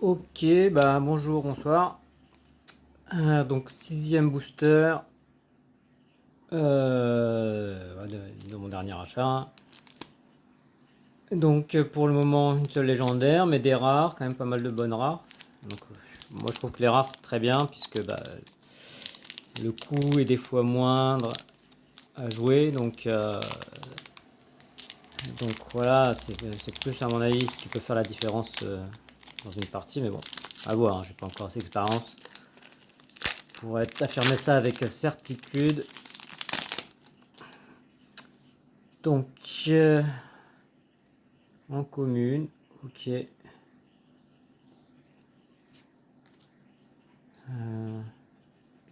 Ok, bah bonjour, bonsoir. Donc sixième booster de mon dernier achat. Donc pour le moment une seule légendaire, mais des rares, quand même pas mal de bonnes rares. Donc moi je trouve que les rares c'est très bien puisque le coût est des fois moindre à jouer. Donc voilà, c'est plus à mon avis ce qui peut faire la différence dans une partie. Mais bon, à voir, hein, j'ai pas encore assez d'expérience pour affirmer ça avec certitude. Donc, en commune, ok.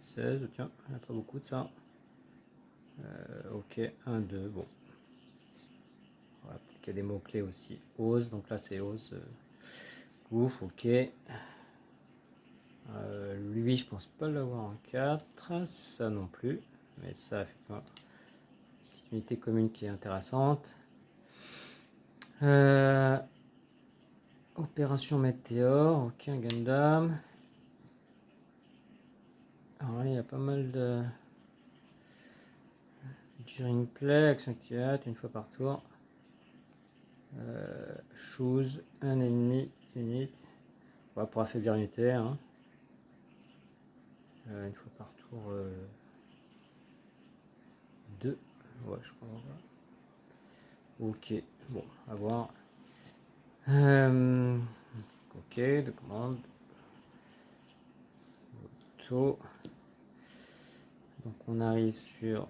16, tiens, il n'y a pas beaucoup de ça. Ok, 1, 2, bon. Voilà, il y a des mots-clés aussi. Ose, donc là c'est ose. Gouffre, ok. Lui, je pense pas l'avoir en 4. Ça non plus. Mais ça, effectivement, petite unité commune qui est intéressante. Opération Météore, ok, un Gundam. Alors là, il y a pas mal de. During play, action activate, une fois par tour. Choose, un ennemi, unit. On va pour affaiblir l'unité. Hein. Une fois par tour. 2. Ouais, je crois. Ok, bon, à voir. Ok, de commande. Auto. Donc on arrive sur.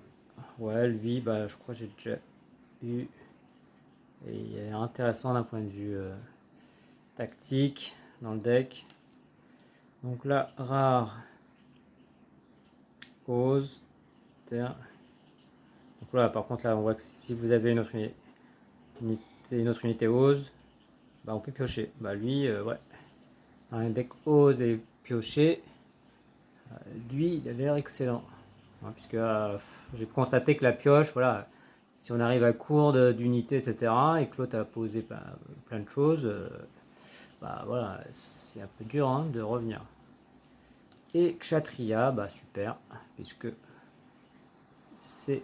Ouais, lui, bah, je crois que j'ai déjà eu. Et il est intéressant d'un point de vue tactique dans le deck. Donc là, rare. Ose. Terre. Donc là, par contre, là, on voit que si vous avez une autre unité ose, bah, on peut piocher. Bah, lui, ouais. Un deck ose et piocher, lui, il a l'air excellent. Hein, puisque j'ai constaté que la pioche, voilà, si on arrive à court d'unités, etc., et que l'autre a posé plein de choses, bah voilà, c'est un peu dur hein, de revenir. Et Kshatriya, bah super, puisque c'est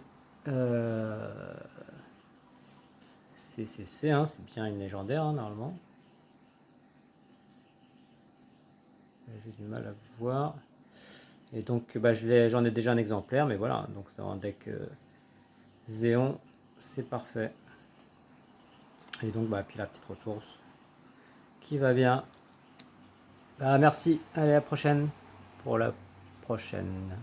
CCC, hein, c'est bien une légendaire hein, normalement. J'ai du mal à voir. Et donc bah, j'en ai déjà un exemplaire, mais voilà, donc c'est un deck Zéon, c'est parfait. Et donc bah, puis la petite ressource qui va bien. Bah, merci, allez à la prochaine pour la prochaine.